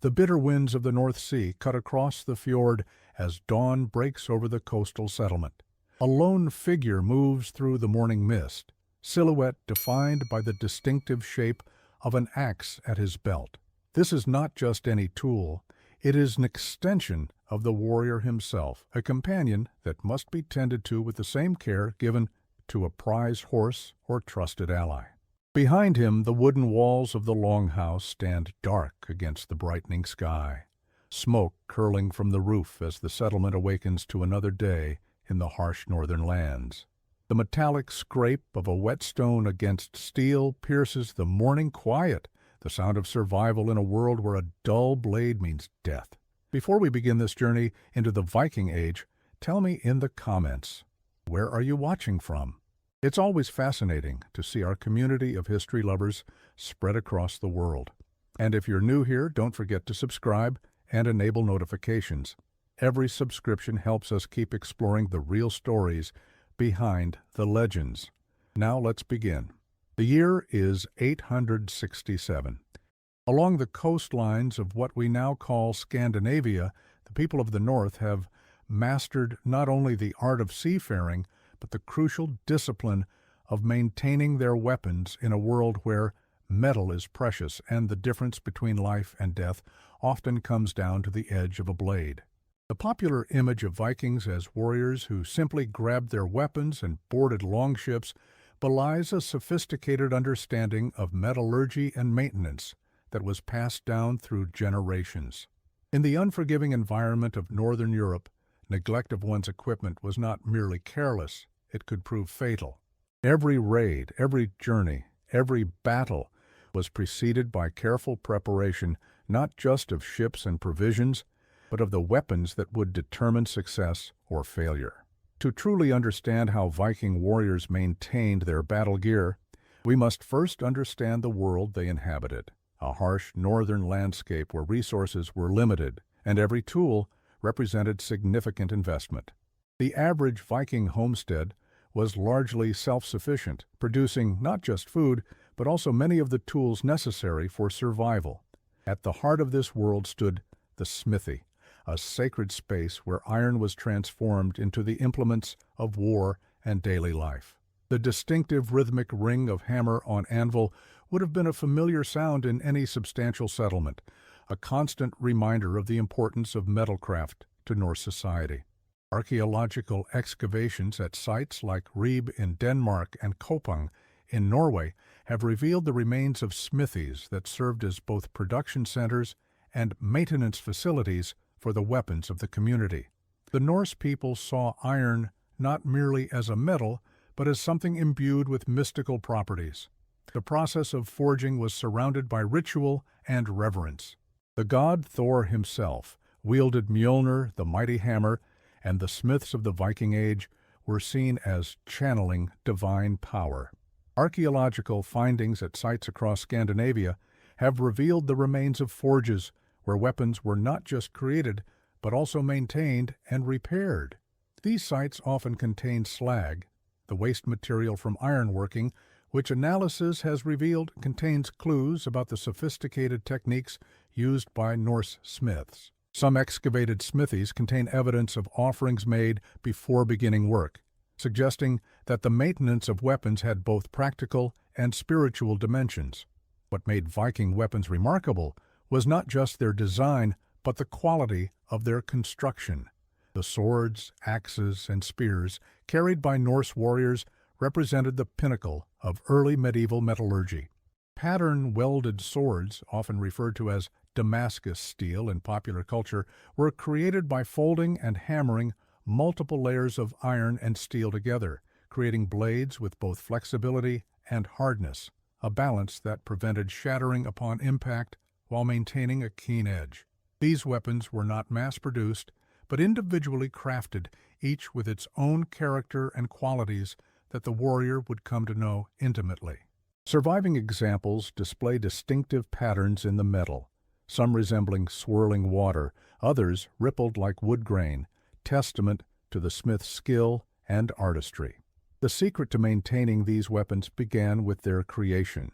The bitter winds of the North Sea cut across the fjord as dawn breaks over the coastal settlement. A lone figure moves through the morning mist, silhouette defined by the distinctive shape of an axe at his belt. This is not just any tool, it is an extension of the warrior himself, a companion that must be tended to with the same care given to a prize horse or trusted ally. Behind him, the wooden walls of the longhouse stand dark against the brightening sky, smoke curling from the roof as the settlement awakens to another day in the harsh northern lands. The metallic scrape of a whetstone against steel pierces the morning quiet, the sound of survival in a world where a dull blade means death. Before we begin this journey into the Viking Age, tell me in the comments, where are you watching from? It's always fascinating to see our community of history lovers spread across the world. And if you're new here, don't forget to subscribe and enable notifications. Every subscription helps us keep exploring the real stories behind the legends. Now let's begin. The year is 867. Along the coastlines of what we now call Scandinavia, the people of the north have mastered not only the art of seafaring, but the crucial discipline of maintaining their weapons in a world where metal is precious and the difference between life and death often comes down to the edge of a blade. The popular image of Vikings as warriors who simply grabbed their weapons and boarded longships belies a sophisticated understanding of metallurgy and maintenance that was passed down through generations. In the unforgiving environment of Northern Europe, neglect of one's equipment was not merely careless, it could prove fatal. Every raid, every journey, every battle was preceded by careful preparation not just of ships and provisions, but of the weapons that would determine success or failure. To truly understand how Viking warriors maintained their battle gear, we must first understand the world they inhabited, a harsh northern landscape where resources were limited and every tool represented significant investment. The average Viking homestead was largely self-sufficient, producing not just food, but also many of the tools necessary for survival. At the heart of this world stood the smithy, a sacred space where iron was transformed into the implements of war and daily life. The distinctive rhythmic ring of hammer on anvil would have been a familiar sound in any substantial settlement, a constant reminder of the importance of metalcraft to Norse society. Archaeological excavations at sites like Ribe in Denmark and Kopang in Norway have revealed the remains of smithies that served as both production centers and maintenance facilities for the weapons of the community. The Norse people saw iron not merely as a metal, but as something imbued with mystical properties. The process of forging was surrounded by ritual and reverence. The god Thor himself wielded Mjolnir, the mighty hammer, and the smiths of the Viking Age were seen as channeling divine power. Archaeological findings at sites across Scandinavia have revealed the remains of forges where weapons were not just created, but also maintained and repaired. These sites often contain slag, the waste material from ironworking, which analysis has revealed contains clues about the sophisticated techniques used by Norse smiths. Some excavated smithies contain evidence of offerings made before beginning work, suggesting that the maintenance of weapons had both practical and spiritual dimensions. What made Viking weapons remarkable was not just their design, but the quality of their construction. The swords, axes, and spears carried by Norse warriors represented the pinnacle of early medieval metallurgy. Pattern-welded swords, often referred to as Damascus steel in popular culture, were created by folding and hammering multiple layers of iron and steel together, creating blades with both flexibility and hardness, a balance that prevented shattering upon impact while maintaining a keen edge. These weapons were not mass-produced, but individually crafted, each with its own character and qualities that the warrior would come to know intimately. Surviving examples display distinctive patterns in the metal, some resembling swirling water, others rippled like wood grain, testament to the smith's skill and artistry. The secret to maintaining these weapons began with their creation.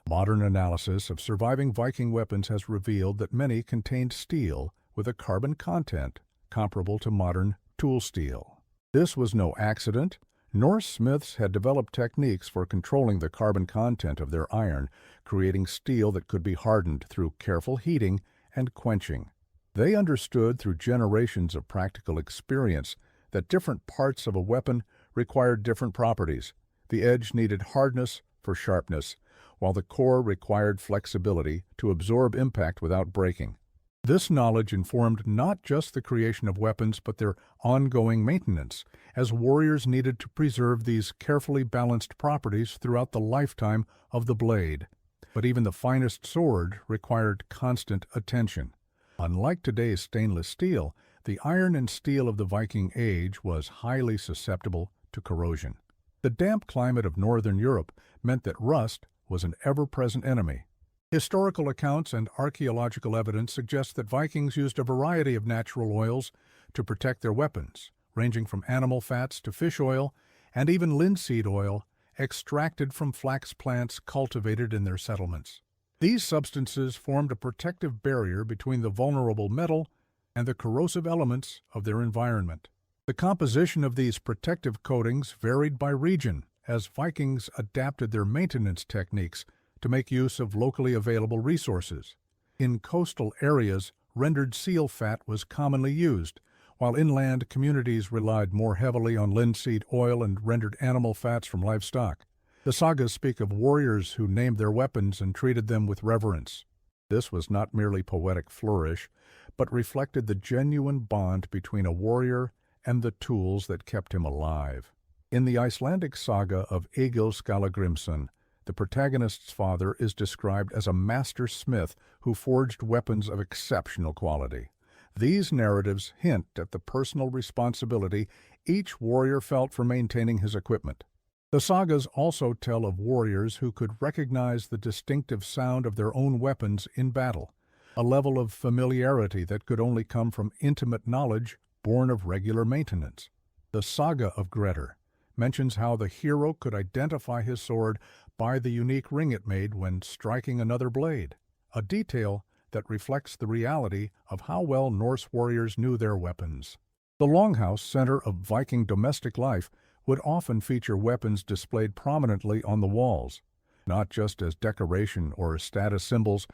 Modern analysis of surviving Viking weapons has revealed that many contained steel with a carbon content comparable to modern tool steel. This was no accident. Norse smiths had developed techniques for controlling the carbon content of their iron, creating steel that could be hardened through careful heating and quenching. They understood through generations of practical experience that different parts of a weapon required different properties. The edge needed hardness for sharpness, while the core required flexibility to absorb impact without breaking. This knowledge informed not just the creation of weapons but their ongoing maintenance, as warriors needed to preserve these carefully balanced properties throughout the lifetime of the blade. But even the finest sword required constant attention. Unlike today's stainless steel, the iron and steel of the Viking Age was highly susceptible to corrosion. The damp climate of northern Europe meant that rust was an ever-present enemy. Historical accounts and archaeological evidence suggest that Vikings used a variety of natural oils to protect their weapons, ranging from animal fats to fish oil and even linseed oil extracted from flax plants cultivated in their settlements. These substances formed a protective barrier between the vulnerable metal and the corrosive elements of their environment. The composition of these protective coatings varied by region, as Vikings adapted their maintenance techniques to make use of locally available resources. In coastal areas, rendered seal fat was commonly used, while inland communities relied more heavily on linseed oil and rendered animal fats from livestock. The sagas speak of warriors who named their weapons and treated them with reverence. This was not merely poetic flourish, but reflected the genuine bond between a warrior and the tools that kept him alive. In the Icelandic saga of Egil Skallagrimsson, the protagonist's father is described as a master smith who forged weapons of exceptional quality. These narratives hint at the personal responsibility each warrior felt for maintaining his equipment. The sagas also tell of warriors who could recognize the distinctive sound of their own weapons in battle, a level of familiarity that could only come from intimate knowledge born of regular maintenance. The saga of Grettir mentions how the hero could identify his sword by the unique ring it made when striking another blade, a detail that reflects the reality of how well Norse warriors knew their weapons. The longhouse, center of Viking domestic life, would often feature weapons displayed prominently on the walls, not just as decoration or status symbols,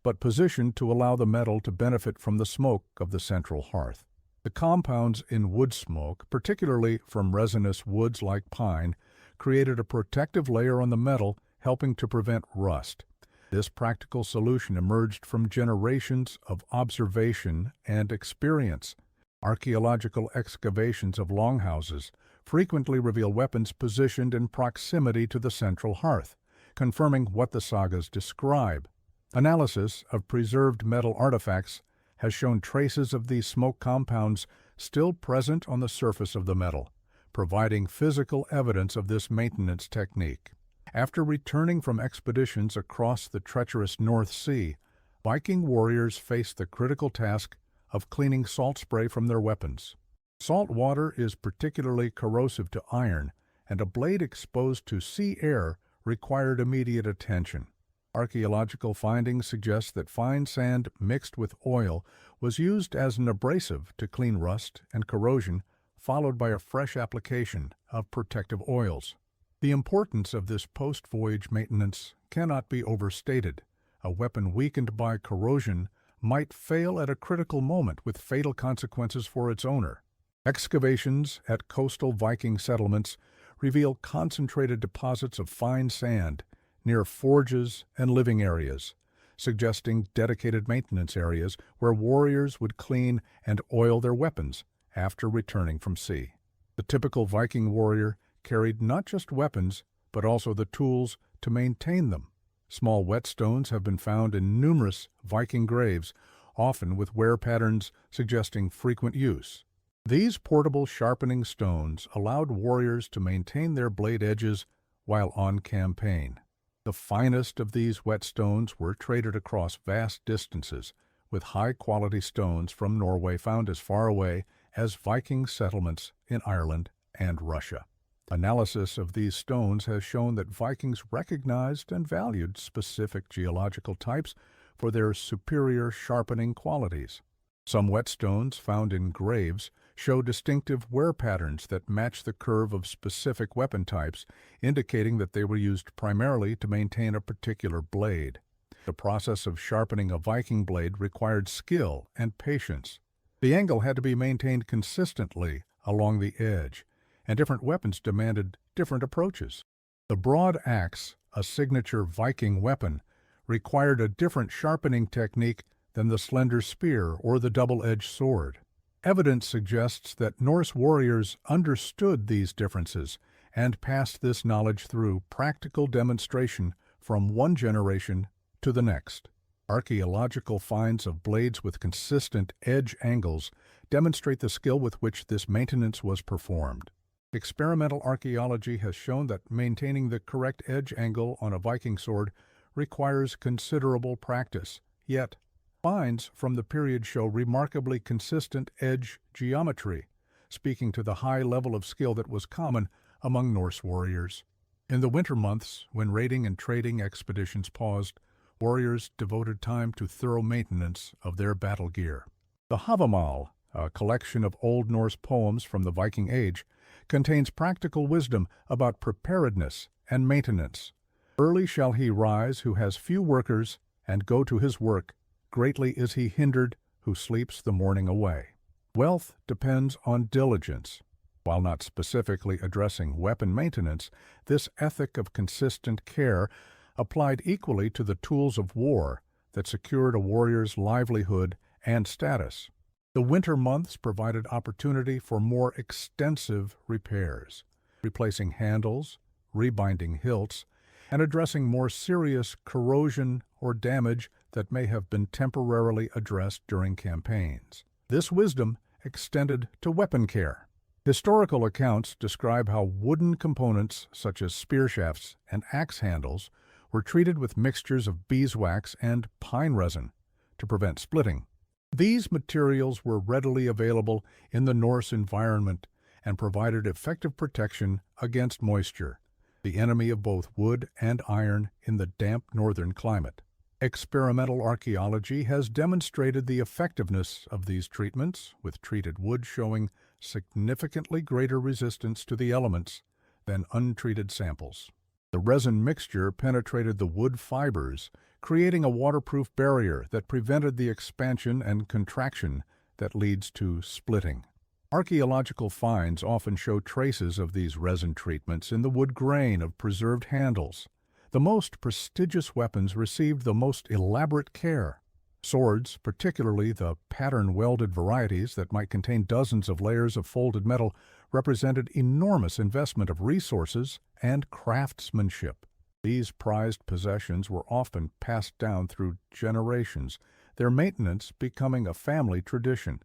but positioned to allow the metal to benefit from the smoke of the central hearth. The compounds in wood smoke, particularly from resinous woods like pine, created a protective layer on the metal, helping to prevent rust. This practical solution emerged from generations of observation and experience. Archaeological excavations of longhouses frequently reveal weapons positioned in proximity to the central hearth, confirming what the sagas describe. Analysis of preserved metal artifacts has shown traces of these smoke compounds still present on the surface of the metal, providing physical evidence of this maintenance technique. After returning from expeditions across the treacherous North Sea, Viking warriors faced the critical task of cleaning salt spray from their weapons. Salt water is particularly corrosive to iron, and a blade exposed to sea air required immediate attention. Archaeological findings suggest that fine sand mixed with oil was used as an abrasive to clean rust and corrosion, followed by a fresh application of protective oils. The importance of this post-voyage maintenance cannot be overstated. A weapon weakened by corrosion might fail at a critical moment with fatal consequences for its owner. Excavations at coastal Viking settlements reveal concentrated deposits of fine sand near forges and living areas, suggesting dedicated maintenance areas where warriors would clean and oil their weapons after returning from sea. The typical Viking warrior carried not just weapons, but also the tools to maintain them. Small whetstones have been found in numerous Viking graves, often with wear patterns suggesting frequent use. These portable sharpening stones allowed warriors to maintain their blade edges while on campaign. The finest of these whetstones were traded across vast distances, with high-quality stones from Norway found as far away as Viking settlements in Ireland and Russia. Analysis of these stones has shown that Vikings recognized and valued specific geological types for their superior sharpening qualities. Some whetstones found in graves show distinctive wear patterns that match the curve of specific weapon types, indicating that they were used primarily to maintain a particular blade. The process of sharpening a Viking blade required skill and patience. The angle had to be maintained consistently along the edge, and different weapons demanded different approaches. The broad axe, a signature Viking weapon, required a different sharpening technique than the slender spear or the double-edged sword. Evidence suggests that Norse warriors understood these differences and passed this knowledge through practical demonstration from one generation to the next. Archaeological finds of blades with consistent edge angles demonstrate the skill with which this maintenance was performed. Experimental archaeology has shown that maintaining the correct edge angle on a Viking sword requires considerable practice, yet finds from the period show remarkably consistent edge geometry, speaking to the high level of skill that was common among Norse warriors. In the winter months, when raiding and trading expeditions paused, warriors devoted time to thorough maintenance of their battle gear. The Havamal, a collection of Old Norse poems from the Viking Age, contains practical wisdom about preparedness and maintenance. Early shall he rise who has few workers, and go to his work. Greatly is he hindered who sleeps the morning away. Wealth depends on diligence. While not specifically addressing weapon maintenance, this ethic of consistent care applied equally to the tools of war that secured a warrior's livelihood and status. The winter months provided opportunity for more extensive repairs, replacing handles, rebinding hilts, and addressing more serious corrosion or damage that may have been temporarily addressed during campaigns. This wisdom extended to weapon care. Historical accounts describe how wooden components such as spear shafts and axe handles were treated with mixtures of beeswax and pine resin to prevent splitting. These materials were readily available in the Norse environment and provided effective protection against moisture, the enemy of both wood and iron in the damp northern climate. Experimental archaeology has demonstrated the effectiveness of these treatments, with treated wood showing significantly greater resistance to the elements than untreated samples. The resin mixture penetrated the wood fibers, creating a waterproof barrier that prevented the expansion and contraction that leads to splitting. Archaeological finds often show traces of these resin treatments in the wood grain of preserved handles. The most prestigious weapons received the most elaborate care. Swords, particularly the pattern-welded varieties that might contain dozens of layers of folded metal, represented enormous investment of resources and craftsmanship. These prized possessions were often passed down through generations, their maintenance becoming a family tradition.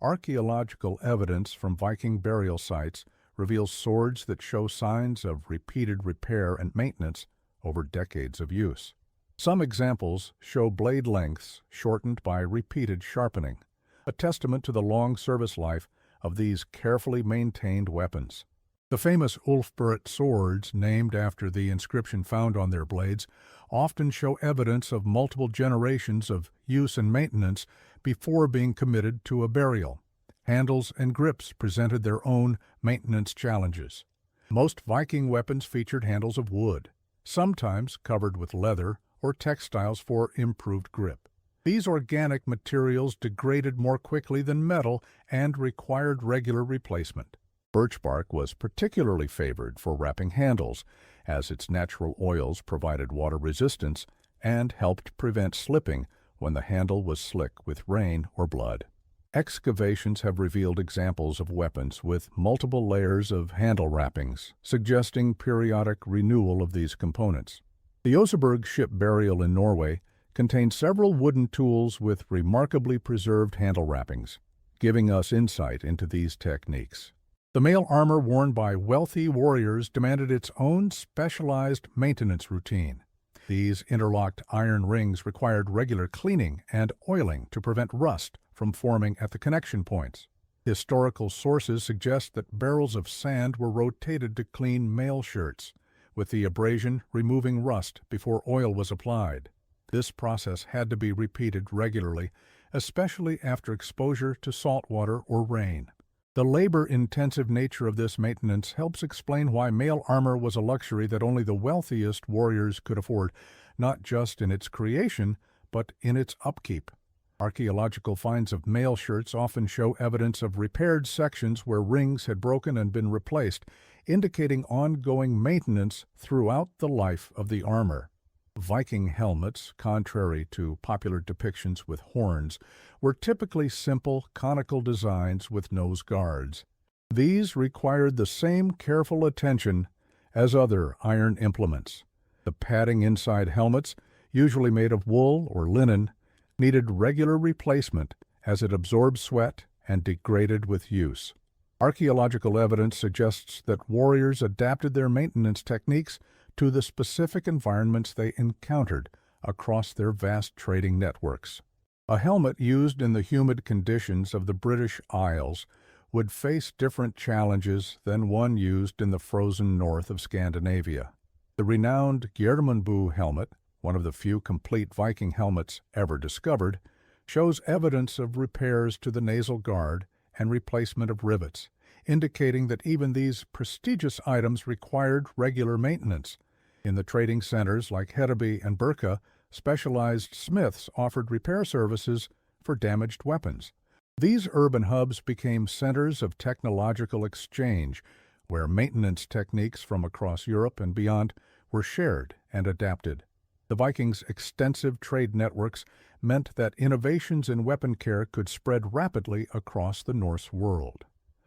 Archaeological evidence from Viking burial sites reveals swords that show signs of repeated repair and maintenance over decades of use. Some examples show blade lengths shortened by repeated sharpening, a testament to the long service life of these carefully maintained weapons. The famous Ulfberht swords, named after the inscription found on their blades, often show evidence of multiple generations of use and maintenance before being committed to a burial. Handles and grips presented their own maintenance challenges. Most Viking weapons featured handles of wood, sometimes covered with leather or textiles for improved grip. These organic materials degraded more quickly than metal and required regular replacement. Birch bark was particularly favored for wrapping handles, as its natural oils provided water resistance and helped prevent slipping when the handle was slick with rain or blood. Excavations have revealed examples of weapons with multiple layers of handle wrappings, suggesting periodic renewal of these components. The Oseberg ship burial in Norway contains several wooden tools with remarkably preserved handle wrappings, giving us insight into these techniques. The mail armor worn by wealthy warriors demanded its own specialized maintenance routine. These interlocked iron rings required regular cleaning and oiling to prevent rust from forming at the connection points. Historical sources suggest that barrels of sand were rotated to clean mail shirts, with the abrasion removing rust before oil was applied. This process had to be repeated regularly, especially after exposure to salt water or rain. The labor-intensive nature of this maintenance helps explain why mail armor was a luxury that only the wealthiest warriors could afford, not just in its creation, but in its upkeep. Archaeological finds of mail shirts often show evidence of repaired sections where rings had broken and been replaced, indicating ongoing maintenance throughout the life of the armor. Viking helmets, contrary to popular depictions with horns, were typically simple, conical designs with nose guards. These required the same careful attention as other iron implements. The padding inside helmets, usually made of wool or linen, needed regular replacement as it absorbed sweat and degraded with use. Archaeological evidence suggests that warriors adapted their maintenance techniques to the specific environments they encountered across their vast trading networks. A helmet used in the humid conditions of the British Isles would face different challenges than one used in the frozen north of Scandinavia. The renowned Geirmundur helmet, one of the few complete Viking helmets ever discovered, shows evidence of repairs to the nasal guard and replacement of rivets, indicating that even these prestigious items required regular maintenance. In the trading centers like Hedeby and Birka, specialized smiths offered repair services for damaged weapons. These urban hubs became centers of technological exchange, where maintenance techniques from across Europe and beyond were shared and adapted. The Vikings' extensive trade networks meant that innovations in weapon care could spread rapidly across the Norse world.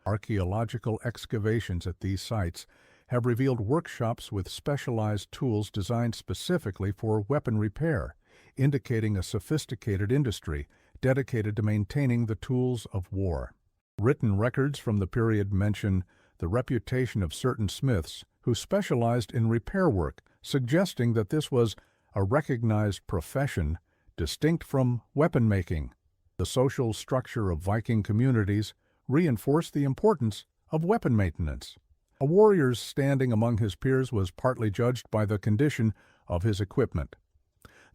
Archaeological excavations at these sites have revealed workshops with specialized tools designed specifically for weapon repair, indicating a sophisticated industry dedicated to maintaining the tools of war. Written records from the period mention the reputation of certain smiths who specialized in repair work, suggesting that this was a recognized profession distinct from weapon making. The social structure of Viking communities reinforced the importance of weapon maintenance. A warrior's standing among his peers was partly judged by the condition of his equipment.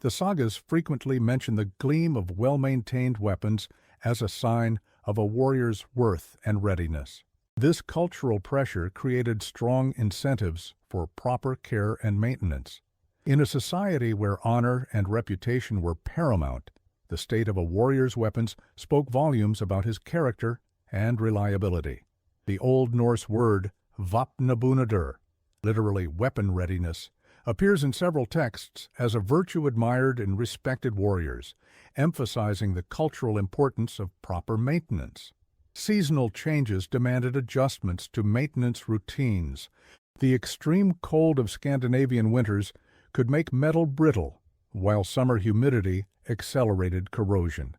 The sagas frequently mention the gleam of well-maintained weapons as a sign of a warrior's worth and readiness. This cultural pressure created strong incentives for proper care and maintenance. In a society where honor and reputation were paramount, the state of a warrior's weapons spoke volumes about his character and reliability. The Old Norse word vapnabunadur, literally weapon readiness, appears in several texts as a virtue admired and respected warriors, emphasizing the cultural importance of proper maintenance. Seasonal changes demanded adjustments to maintenance routines. The extreme cold of Scandinavian winters could make metal brittle, while summer humidity accelerated corrosion.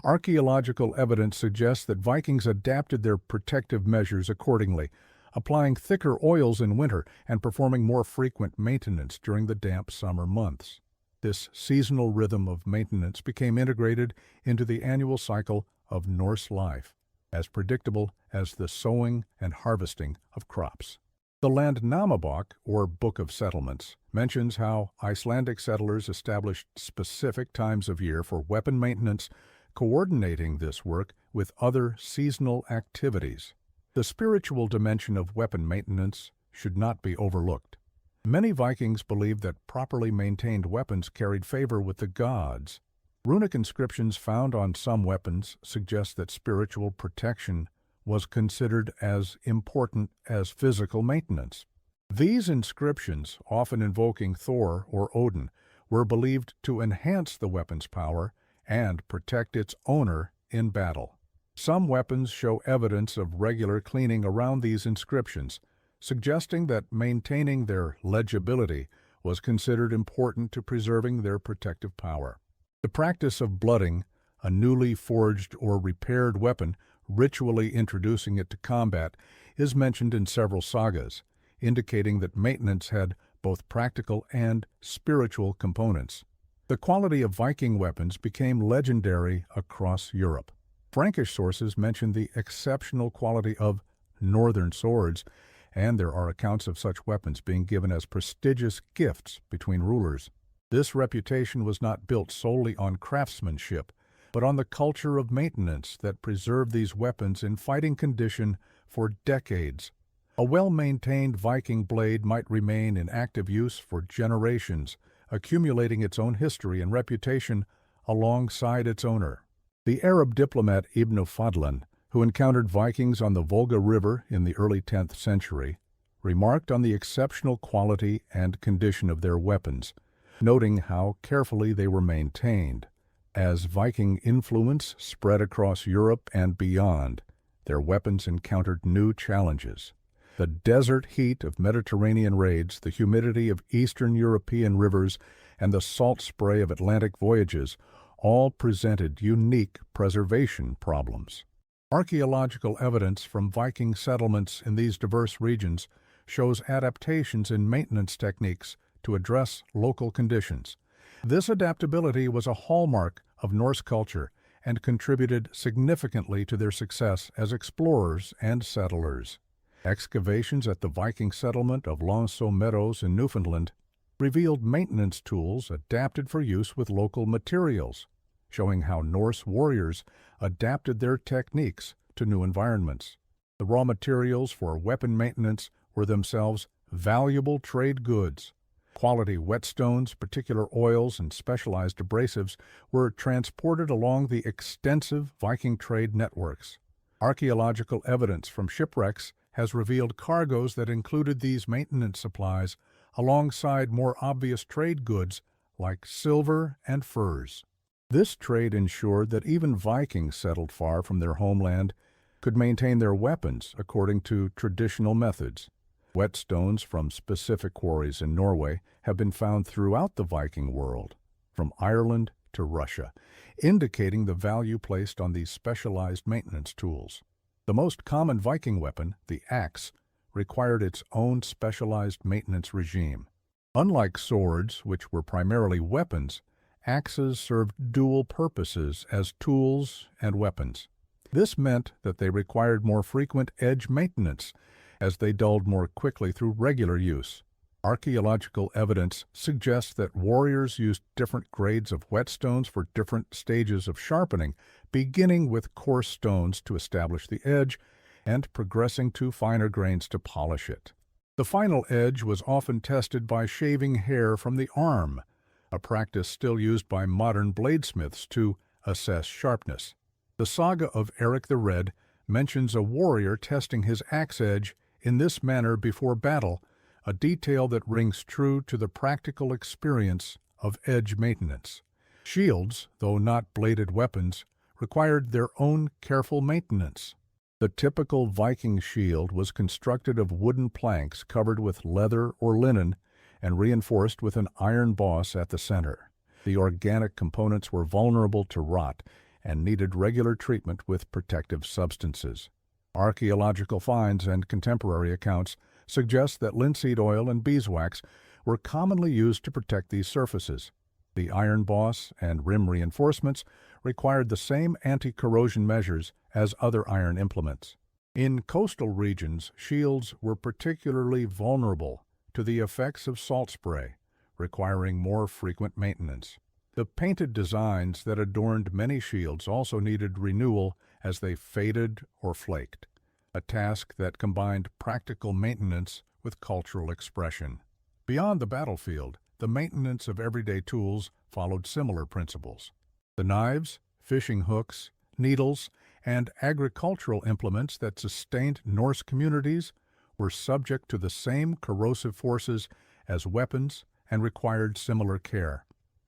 Archaeological evidence suggests that Vikings adapted their protective measures accordingly, applying thicker oils in winter and performing more frequent maintenance during the damp summer months. This seasonal rhythm of maintenance became integrated into the annual cycle of Norse life, as predictable as the sowing and harvesting of crops. The Landnámabók, or Book of Settlements, mentions how Icelandic settlers established specific times of year for weapon maintenance, coordinating this work with other seasonal activities. The spiritual dimension of weapon maintenance should not be overlooked. Many Vikings believed that properly maintained weapons carried favor with the gods. Runic inscriptions found on some weapons suggest that spiritual protection was considered as important as physical maintenance. These inscriptions, often invoking Thor or Odin, were believed to enhance the weapon's power and protect its owner in battle. Some weapons show evidence of regular cleaning around these inscriptions, suggesting that maintaining their legibility was considered important to preserving their protective power. The practice of blooding a newly forged or repaired weapon, ritually introducing it to combat, is mentioned in several sagas, indicating that maintenance had both practical and spiritual components. The quality of Viking weapons became legendary across Europe. Frankish sources mention the exceptional quality of northern swords, and there are accounts of such weapons being given as prestigious gifts between rulers. This reputation was not built solely on craftsmanship, but on the culture of maintenance that preserved these weapons in fighting condition for decades. A well-maintained Viking blade might remain in active use for generations, accumulating its own history and reputation alongside its owner. The Arab diplomat Ibn Fadlan, who encountered Vikings on the Volga River in the early 10th century, remarked on the exceptional quality and condition of their weapons, noting how carefully they were maintained. As Viking influence spread across Europe and beyond, their weapons encountered new challenges. The desert heat of Mediterranean raids, the humidity of Eastern European rivers, and the salt spray of Atlantic voyages all presented unique preservation problems. Archaeological evidence from Viking settlements in these diverse regions shows adaptations in maintenance techniques to address local conditions. This adaptability was a hallmark of Norse culture and contributed significantly to their success as explorers and settlers. Excavations at the Viking settlement of Lanceau Meadows in Newfoundland revealed maintenance tools adapted for use with local materials, showing how Norse warriors adapted their techniques to new environments. The raw materials for weapon maintenance were themselves valuable trade goods. Quality whetstones, particular oils, and specialized abrasives were transported along the extensive Viking trade networks. Archaeological evidence from shipwrecks has revealed cargoes that included these maintenance supplies alongside more obvious trade goods like silver and furs. This trade ensured that even Vikings settled far from their homeland could maintain their weapons according to traditional methods. Whetstones from specific quarries in Norway have been found throughout the Viking world, from Ireland to Russia, indicating the value placed on these specialized maintenance tools. The most common Viking weapon, the axe, required its own specialized maintenance regime. Unlike swords, which were primarily weapons, axes served dual purposes as tools and weapons. This meant that they required more frequent edge maintenance, as they dulled more quickly through regular use. Archaeological evidence suggests that warriors used different grades of whetstones for different stages of sharpening, beginning with coarse stones to establish the edge and progressing to finer grains to polish it. The final edge was often tested by shaving hair from the arm, a practice still used by modern bladesmiths to assess sharpness. The saga of Eric the Red mentions a warrior testing his axe edge in this manner before battle, a detail that rings true to the practical experience of edge maintenance. Shields, though not bladed weapons, required their own careful maintenance. The typical Viking shield was constructed of wooden planks covered with leather or linen and reinforced with an iron boss at the center. The organic components were vulnerable to rot and needed regular treatment with protective substances. Archaeological finds and contemporary accounts suggest that linseed oil and beeswax were commonly used to protect these surfaces. The iron boss and rim reinforcements required the same anti-corrosion measures as other iron implements. In coastal regions, shields were particularly vulnerable to the effects of salt spray, requiring more frequent maintenance. The painted designs that adorned many shields also needed renewal as they faded or flaked, a task that combined practical maintenance with cultural expression. Beyond the battlefield, the maintenance of everyday tools followed similar principles. The knives, fishing hooks, needles, and agricultural implements that sustained Norse communities were subject to the same corrosive forces as weapons and required similar care.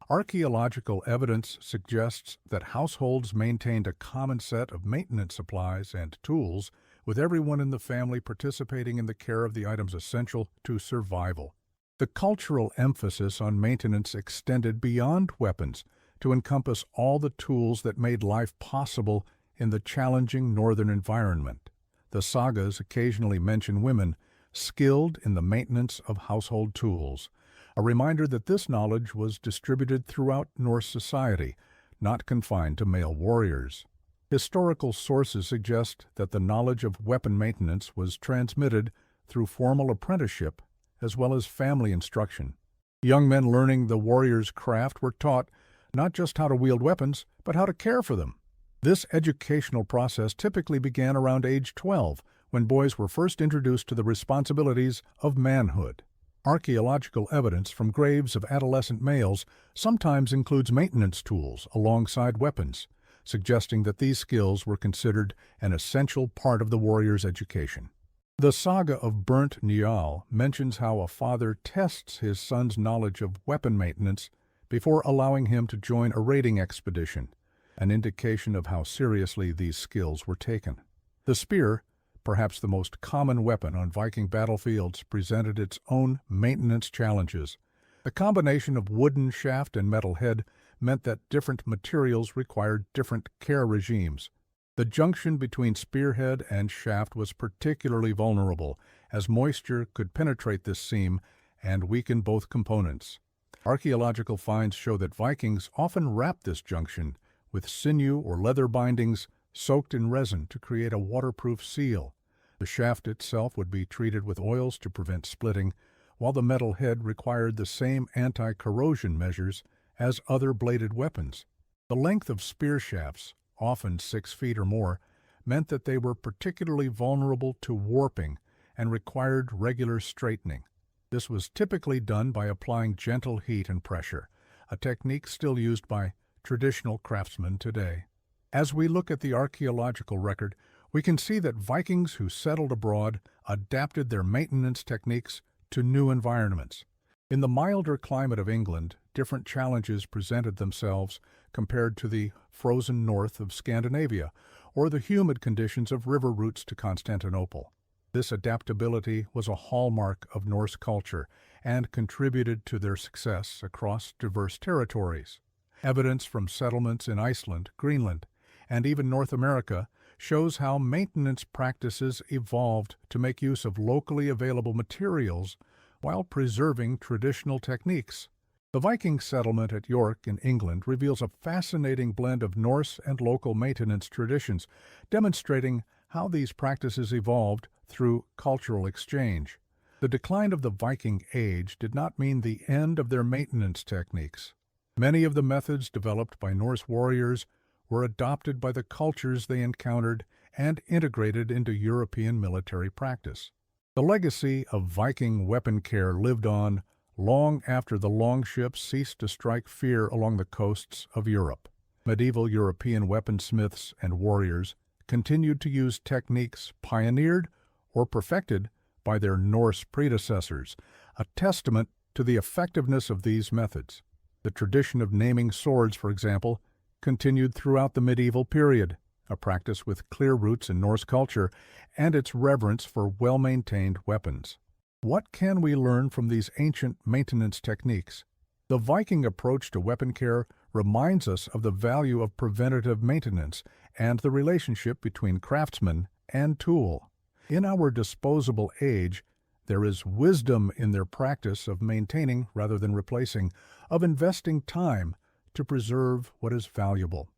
Archaeological evidence suggests that households maintained a common set of maintenance supplies and tools, with everyone in the family participating in the care of the items essential to survival. The cultural emphasis on maintenance extended beyond weapons to encompass all the tools that made life possible in the challenging northern environment. The sagas occasionally mention women skilled in the maintenance of household tools, a reminder that this knowledge was distributed throughout Norse society, not confined to male warriors. Historical sources suggest that the knowledge of weapon maintenance was transmitted through formal apprenticeship as well as family instruction. Young men learning the warrior's craft were taught not just how to wield weapons, but how to care for them. This educational process typically began around age 12, when boys were first introduced to the responsibilities of manhood. Archaeological evidence from graves of adolescent males sometimes includes maintenance tools alongside weapons, suggesting that these skills were considered an essential part of the warrior's education. The saga of Burnt Njal mentions how a father tests his son's knowledge of weapon maintenance before allowing him to join a raiding expedition, an indication of how seriously these skills were taken. The spear, perhaps the most common weapon on Viking battlefields, presented its own maintenance challenges. The combination of wooden shaft and metal head meant that different materials required different care regimes. The junction between spearhead and shaft was particularly vulnerable, as moisture could penetrate this seam and weaken both components. Archaeological finds show that Vikings often wrapped this junction with sinew or leather bindings soaked in resin to create a waterproof seal. The shaft itself would be treated with oils to prevent splitting, while the metal head required the same anti-corrosion measures as other bladed weapons. The length of spear shafts, often 6 feet or more, meant that they were particularly vulnerable to warping and required regular straightening. This was typically done by applying gentle heat and pressure, a technique still used by traditional craftsmen today. As we look at the archaeological record, we can see that Vikings who settled abroad adapted their maintenance techniques to new environments. In the milder climate of England, different challenges presented themselves compared to the frozen north of Scandinavia or the humid conditions of river routes to Constantinople. This adaptability was a hallmark of Norse culture and contributed to their success across diverse territories. Evidence from settlements in Iceland, Greenland, and even North America shows how maintenance practices evolved to make use of locally available materials while preserving traditional techniques. The Viking settlement at York in England reveals a fascinating blend of Norse and local maintenance traditions, demonstrating how these practices evolved through cultural exchange. The decline of the Viking Age did not mean the end of their maintenance techniques. Many of the methods developed by Norse warriors were adopted by the cultures they encountered and integrated into European military practice. The legacy of Viking weapon care lived on long after the longships ceased to strike fear along the coasts of Europe. Medieval European weaponsmiths and warriors continued to use techniques pioneered or perfected by their Norse predecessors, a testament to the effectiveness of these methods. The tradition of naming swords, for example, continued throughout the medieval period, a practice with clear roots in Norse culture and its reverence for well-maintained weapons. What can we learn from these ancient maintenance techniques? The Viking approach to weapon care reminds us of the value of preventative maintenance and the relationship between craftsman and tool. In our disposable age, there is wisdom in their practice of maintaining rather than replacing, of investing time to preserve what is valuable.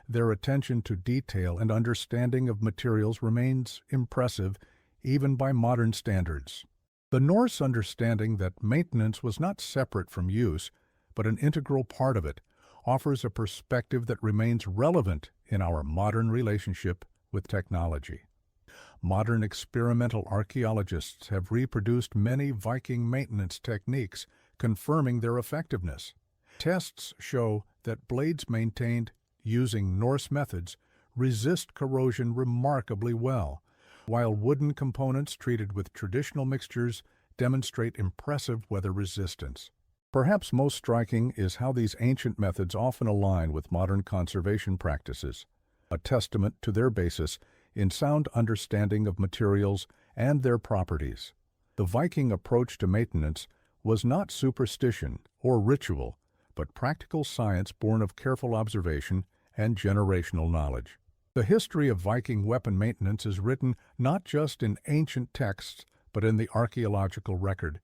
Their attention to detail and understanding of materials remains impressive even by modern standards. The Norse understanding that maintenance was not separate from use, but an integral part of it, offers a perspective that remains relevant in our modern relationship with technology. Modern experimental archaeologists have reproduced many Viking maintenance techniques, confirming their effectiveness. Tests show that blades maintained using Norse methods resist corrosion remarkably well, while wooden components treated with traditional mixtures demonstrate impressive weather resistance. Perhaps most striking is how these ancient methods often align with modern conservation practices, a testament to their basis in sound understanding of materials and their properties. The Viking approach to maintenance was not superstition or ritual, but practical science born of careful observation and generational knowledge. The history of Viking weapon maintenance is written not just in ancient texts, but in the archaeological record,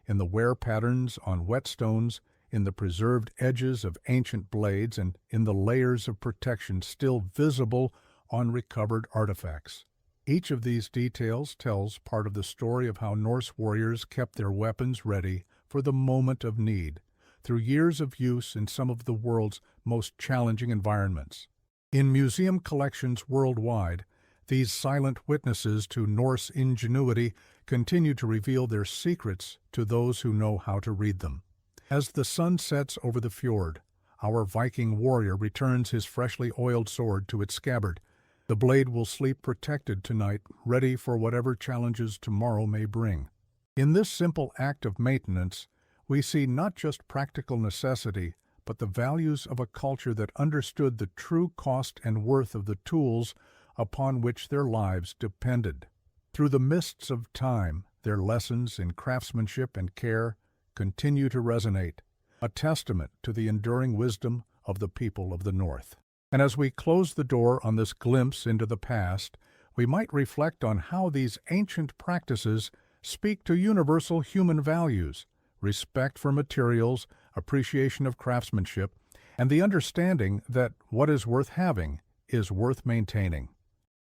in the wear patterns on whetstones, in the preserved edges of ancient blades and in the layers of protection still visible on recovered artifacts. Each of these details tells part of the story of how Norse warriors kept their weapons ready for the moment of need, through years of use in some of the world's most challenging environments. In museum collections worldwide, these silent witnesses to Norse ingenuity continue to reveal their secrets to those who know how to read them. As the sun sets over the fjord, our Viking warrior returns his freshly oiled sword to its scabbard. The blade will sleep protected tonight, ready for whatever challenges tomorrow may bring. In this simple act of maintenance, we see not just practical necessity, but the values of a culture that understood the true cost and worth of the tools upon which their lives depended. Through the mists of time, their lessons in craftsmanship and care continue to resonate, a testament to the enduring wisdom of the people of the North. And as we close the door on this glimpse into the past, we might reflect on how these ancient practices speak to universal human values: respect for materials, appreciation of craftsmanship, and the understanding that what is worth having is worth maintaining.